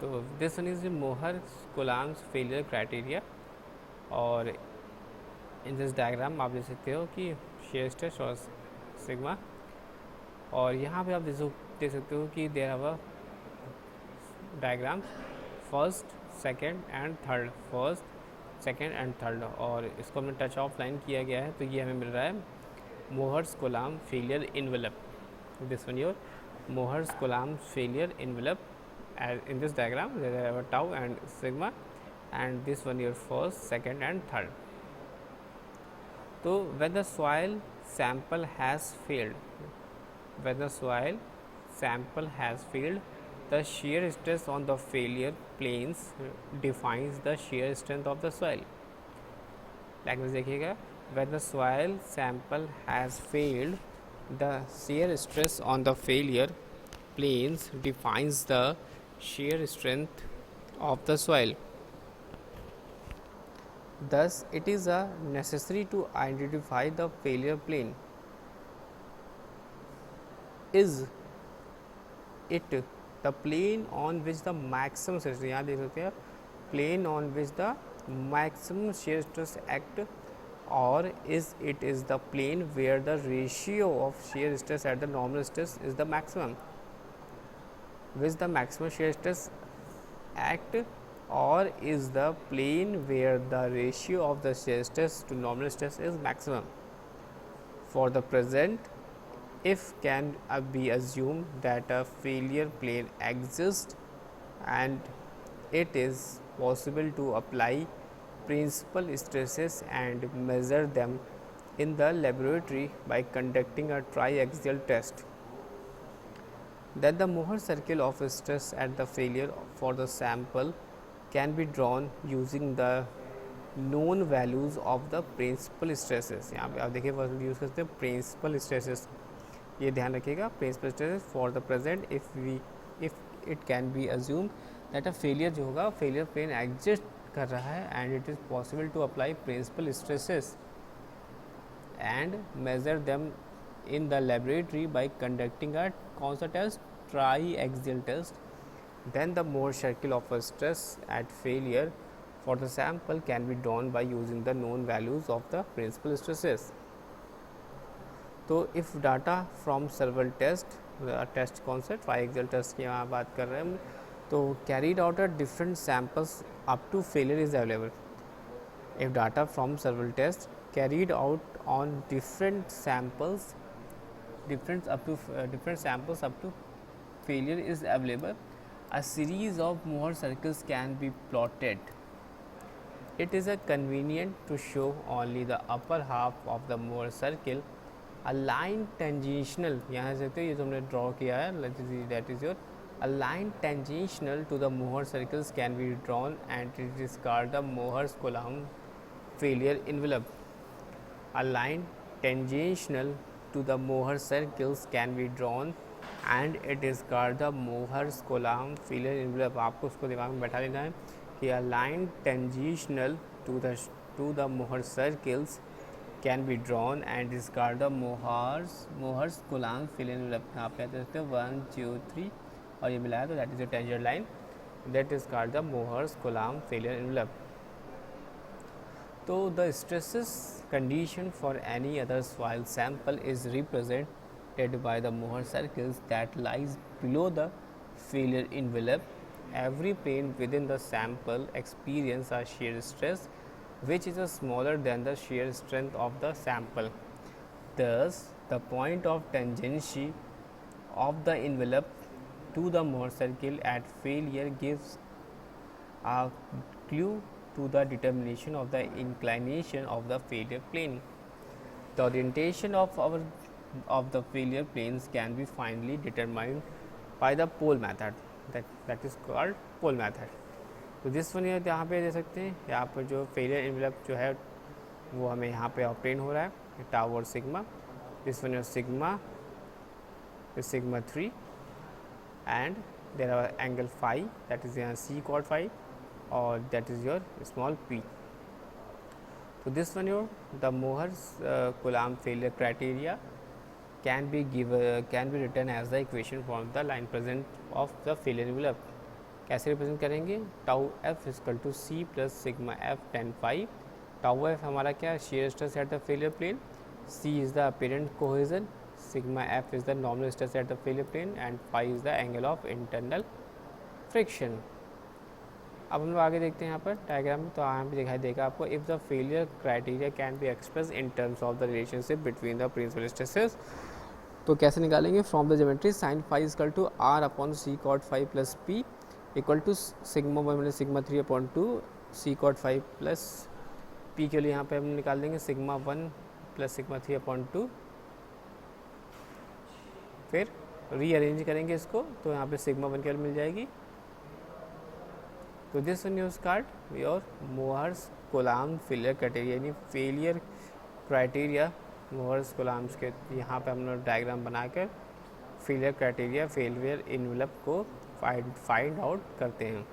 तो this one is मोहर Coulomb's failure criteria. और इन दिस डायग्राम आप देख सकते हो कि शेयर स्ट्रेस और सिग्मा, और यहाँ पे आप देख सकते हो कि there have a diagrams first second and third, first second and third, और इसको हमने टच ऑफ लाइन किया गया है। तो ये हमें मिल रहा है Mohr's Coulomb failure envelope. This one your Mohr's Coulomb failure envelope in this diagram there are tau and sigma, and this one your first second and third. So when the soil sample has failed, when the soil sample has failed, the shear stress on the failure planes defines the shear strength of the soil. Language देखिएगा, when the soil sample has failed, the shear stress on the failure planes defines the shear strength of the soil. Thus, it is necessary to identify the failure plane. Is it the plane on which the maximum stress, यहाँ देख सकते हैं, plane on which the maximum shear stress act, or is it is the plane where the ratio of shear stress at the normal stress is the maximum, which the maximum shear stress act, or is the plane where the ratio of the shear stress to normal stress is maximum. For the present, if can be assumed that a failure plane exists and it is possible to apply principal stresses and measure them in the laboratory by conducting a triaxial test, then the Mohr circle of stress at the failure for the sample can be drawn using the known values of the principal stresses. यहाँ पे आप देखिए word use करते हैं principal stresses, ये ध्यान रखिएगा, principal stresses for the present if it can be assume that a failure जो होगा फेलियर प्लेन एग्जिस्ट कर रहा है and it is possible to apply principal stresses and measure them in the laboratory by conducting a कौन सा test, triaxial test, then the Mohr circle of a stress at failure for the sample can be drawn by using the known values of the principal stresses. तो if data from several test, test कौन सा ट्राईएक्सियल test की यहाँ बात कर रहे हैं हम, तो carried out at different samples up to failure is available. If data from several tests carried out on different samples up to failure is available, a series of Mohr circles can be plotted. It is convenient to show only the upper half of the Mohr circle. A line tangential, यहाँ से ये जो हमने draw किया है, that is your a line tangential to the Mohr circles can be drawn and it is called the Mohr's Coulomb failure envelope. A line tangential to the Mohr circles can be drawn and it is called the Mohr's Coulomb failure envelope. आपको उसको दिमाग में बैठा लेना है कि a line tangential to the Mohr circles can be drawn and is called the Mohr's Coulomb failure envelope. यहाँ पे आते हैं 1 2 3 और ये मिलाया तो that is a tangent line, that is called the Mohr's Coulomb failure envelope. So the stresses condition for any other soil sample is represented by the Mohr circles that lies below the failure envelope. Every plane within the sample experience a shear stress which is smaller than the shear strength of the sample. Thus, the point of tangency of the envelope to the Mohr circle at failure gives a clue to the determination of the inclination of the failure plane. The orientation of the failure planes can be finally determined by the pole method, that is called pole method. तो जिस one यहाँ पे दे सकते हैं, यहाँ पर जो failure envelope जो है वो हमें यहाँ पे ऑप्टेन हो रहा है टाउ और sigma. This one sigma is sigma 3 and there are angle phi, that is यहाँ c cot phi, or that is your small p. So this one your the Mohr's Coulomb failure criteria can be written as the equation from the line present of the failure envelope. कैसे represent करेंगे, tau F is equal to C plus sigma F tan phi. Tau F हमारा क्या है, shear stress at the failure plane, c is the apparent cohesion, sigma f is the nominal stress at the failure plane and phi is the angle of internal friction। अब हम लोग आगे देखते हैं यहाँ पर डायग्राम में, तो यहाँ पे दिखाई देगा आपको, if the failure criteria can be express in terms of the relationship between the principal stresses, तो कैसे निकालेंगे, from the geometry sine phi is equal to R upon C cot phi plus P equal to sigma one minus sigma three upon two C cot phi plus P के लिए यहाँ पे हम निकाल देंगे sigma one plus sigma three upon two, फिर rearrange करेंगे इसको तो यहाँ पे सिग्मा वन की वैल्यू मिल जाएगी। तो this news card your Mohr's Coulomb failure criteria, यानी फेलियर क्राइटेरिया मोहर्स कोलाम्स के यहाँ पे हम लोग डायग्राम बनाकर फेलियर क्राइटेरिया फेलियर इनवेलप को फाइंड आउट करते हैं।